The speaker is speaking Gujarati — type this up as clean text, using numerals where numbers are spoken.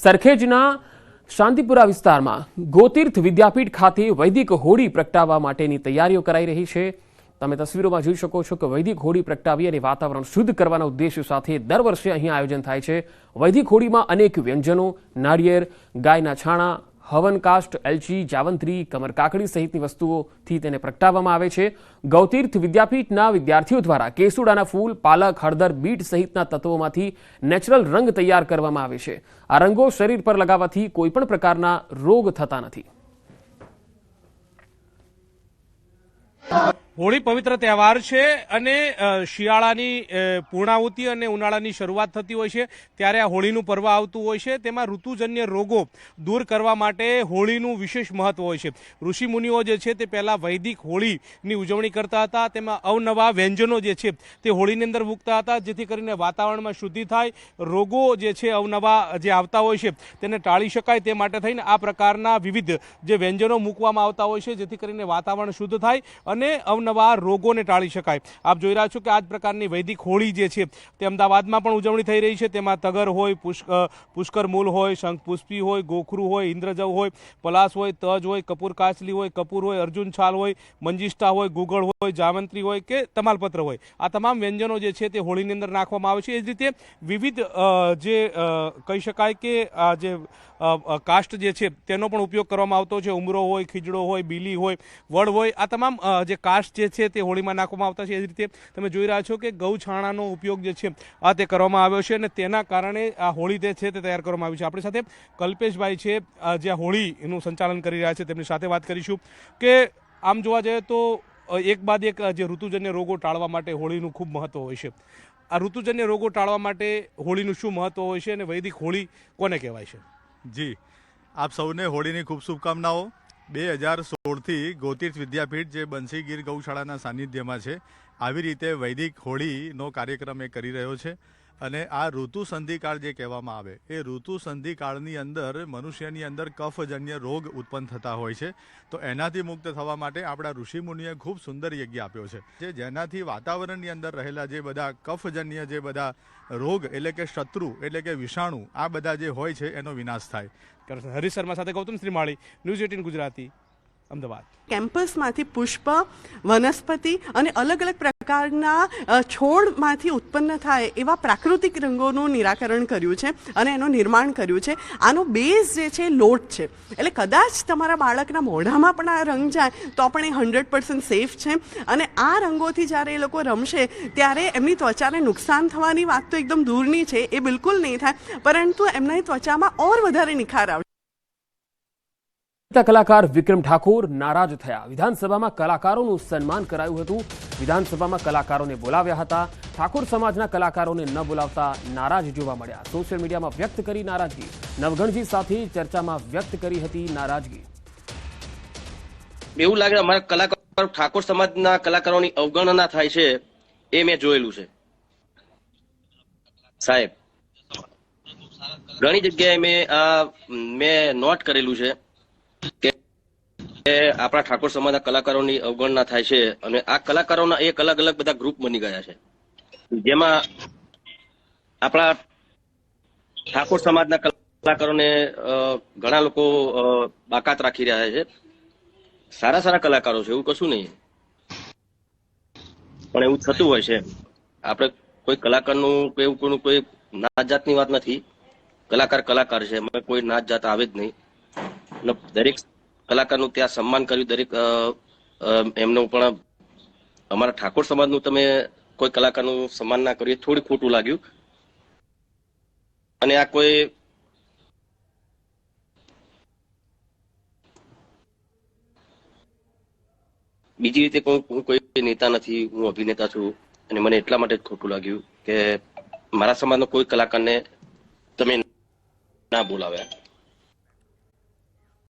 સરખેજના શાંતિપુરા વિસ્તારમાં ગોતીર્થ વિદ્યાપીઠ ખાતે વૈદિક હોળી પ્રગટાવવા માટેની તૈયારીઓ કરાઈ રહી છે। તમે તસવીરોમાં જોઈ શકો છો કે વૈદિક હોળી પ્રગટાવી અને વાતાવરણ શુદ્ધ કરવાના ઉદ્દેશ્ય સાથે દર વર્ષે અહીં આયોજન થાય છે। વૈદિક હોળીમાં અનેક વ્યંજનો, નાળિયેર, ગાયના છાણા, હવન કાષ્ટ, એલચી, જાવંત્રી, કમર કાકડી સહિતની વસ્તુઓથી તેને પ્રગટાવવામાં આવે છે। ગૌતીર્થ વિદ્યાપીઠના વિદ્યાર્થીઓ દ્વારા કેસુડાના ફૂલ, પાલક, હળદર, બીટ સહિતના તત્વોમાંથી નેચરલ રંગ તૈયાર કરવામાં આવે છે। આ રંગો શરીર પર લગાવવાથી કોઈપણ પ્રકારના રોગ થતા નથી। હોળી પવિત્ર તહેવાર છે અને શિયાળાની પૂર્ણાહુતિ અને ઉનાળાની શરૂઆત થતી હોય છે ત્યારે આ હોળીનું પર્વ આવતું હોય છે। તેમાં ઋતુજન્ય રોગો દૂર કરવા માટે હોળીનું વિશેષ મહત્વ હોય છે। ઋષિમુનિઓ જે છે તે પહેલાં વૈદિક હોળીની ઉજવણી કરતા હતા। તેમાં અવનવા વ્યંજનો જે છે તે હોળીની અંદર મૂકતા હતા જેથી કરીને વાતાવરણમાં શુદ્ધિ થાય, રોગો જે છે અવનવા જે આવતા હોય છે તેને ટાળી શકાય। તે માટે થઈને આ પ્રકારના વિવિધ જે વ્યંજનો મૂકવામાં આવતા હોય છે જેથી કરીને વાતાવરણ શુદ્ધ થાય અને નવા રોગોને ટાળી શકાય। આપ જોઈ રહ્યા છો કે આ જ પ્રકારની વૈદિક હોળી જે છે તે અમદાવાદમાં પણ ઉજવણી થઈ રહી છે। તેમાં તગર હોય, પુષ્કર મૂલ હોય, શંખપુષ્પી હોય, ગોખરું હોય, ઇન્દ્રજવ હોય, પલાસ હોય, તજ હોય, કપૂર કાચલી હોય, કપૂર હોય, અર્જુન છાલ હોય, મંજીષ્ઠા હોય, ગુગળ હોય, જાવંત્રી હોય કે તમાલપત્ર હોય, આ તમામ વ્યંજનો જે છે તે હોળીની અંદર નાખવામાં આવે છે। એ જ રીતે વિવિધ જે કહી શકાય કે આ જે કાષ્ટ જે છે તેનો પણ ઉપયોગ કરવામાં આવતો છે। ઉમરો હોય, ખીજડો હોય, બીલી હોય, વડ હોય, આ તમામ જે કાષ્ટ જે છે તે હોળીમાં નાખવામાં આવતા છે। એ જ રીતે તમે જોઈ રહ્યા છો કે ગૌછાણાનો ઉપયોગ જે છે આ તે કરવામાં આવ્યો છે અને તેના કારણે આ હોળી જે છે તે તૈયાર કરવામાં આવી છે। આપણી સાથે કલ્પેશભાઈ છે જે હોળીનું સંચાલન કરી રહ્યા છે, તેમની સાથે વાત કરીશું કે આમ જોવા જઈએ તો એક બાદ એક જે ઋતુજન્ય રોગો ટાળવા માટે હોળીનું ખૂબ મહત્વ હોય છે। આ ઋતુજન્ય રોગો ટાળવા માટે હોળીનું શું મહત્વ હોય છે અને વૈદિક હોળી કોને કહેવાય છે? જી, આપ સૌને હોળીની ખૂબ શુભકામનાઓ। 2016થી ગોતીર્થ વિદ્યાપીઠ જે બંસી ગીર ગૌશાળાના સાનિધ્યમાં છે આવી રીતે વૈદિક હોળીનો કાર્યક્રમ એ કરી રહ્યો છે અને આ ઋતુ સંધિકાળ જે કહેવામાં આવે એ ઋતુ સંધિકાળની અંદર મનુષ્યની અંદર કફજન્ય રોગ ઉત્પન્ન થતા હોય છે તો એનાથી મુક્ત થવા માટે આપણા ઋષિમુનિએ ખૂબ સુંદર યજ્ઞ આપ્યો છે જેનાથી વાતાવરણની અંદર રહેલા જે બધા કફજન્ય જે બધા રોગ એટલે કે શત્રુ એટલે કે વિષાણુ આ બધા જે હોય છે એનો વિનાશ થાય। હરીશ શર્મા સાથે ગૌતમ શ્રીમાળી, ન્યૂઝ 18 ગુજરાતી, અમદાવાદ। કેમ્પસમાંથી પુષ્પ, વનસ્પતિ અને અલગ અલગ પ્રકારના છોડમાંથી ઉત્પન્ન થાય એવા પ્રાકૃતિક રંગોનું નિરાકરણ કર્યું છે અને એનું નિર્માણ કર્યું છે। આનો બેઝ જે છે લોટ છે, એટલે કદાચ તમારા બાળકના મોઢામાં પણ આ રંગ જાય તો પણ એ 100% સેફ છે અને આ રંગોથી જ્યારે એ લોકો રમશે ત્યારે એમની ત્વચાને નુકસાન થવાની વાત તો એકદમ દૂરની છે, એ બિલકુલ નહીં થાય, પરંતુ એમની ત્વચામાં ઓર વધારે નિખાર આવશે। કલાકાર વિક્રમ ઠાકોર નારાજ થયા। વિધાનસભામાં કલાકારોનું સન્માન કરાયું હતું। વિધાનસભામાં કલાકારોને બોલાવ્યા હતા। ઠાકોર સમાજના કલાકારોને ન બોલાવતા નારાજ જોવા મળ્યા। સોશિયલ મીડિયામાં વ્યક્ત કરી નારાજગી। નવગણજી સાથે ચર્ચામાં વ્યક્ત કરી હતી નારાજગી। એવું લાગે અમારા કલાકારો ઠાકોર સમાજના કલાકારોની અવગણના થાય છે એ મેં જોયેલું છે સાહેબ। ઘણી જગ્યાએ મેં નોટ કરેલું છે કે આપણા ઠાકોર સમાજના કલાકારોની અવગણના થાય છે અને આ કલાકારોના એક અલગ અલગ બધા ગ્રુપ બની ગયા છે જેમાં આપણા ઠાકોર સમાજના કલાકારોને ઘણા લોકો બાકાત રાખી રહ્યા છે। સારા સારા કલાકારો છે, એવું કશું નહીં, પણ એવું થતું હોય છે। આપણે કોઈ કલાકારનું એવું કોઈનું કોઈ નાત જાતની વાત નથી, કલાકાર કલાકાર છે, એમાં કોઈ નાત જાત આવે જ નહીં। દરેક કલાકારનું ત્યાં સન્માન કર્યું, દરેક એમનું પણ અમારા ઠાકોર સમાજનું તમે કોઈ કલાકારનું સન્માન ના કર્યું, થોડું ખોટું લાગ્યું અને આ કોઈ બીજી રીતે કોઈ નેતા નથી, હું અભિનેતા છું અને મને એટલા માટે જ ખોટું લાગ્યું કે મારા સમાજનો કોઈ કલાકારને તમે ના બોલાવ્યા।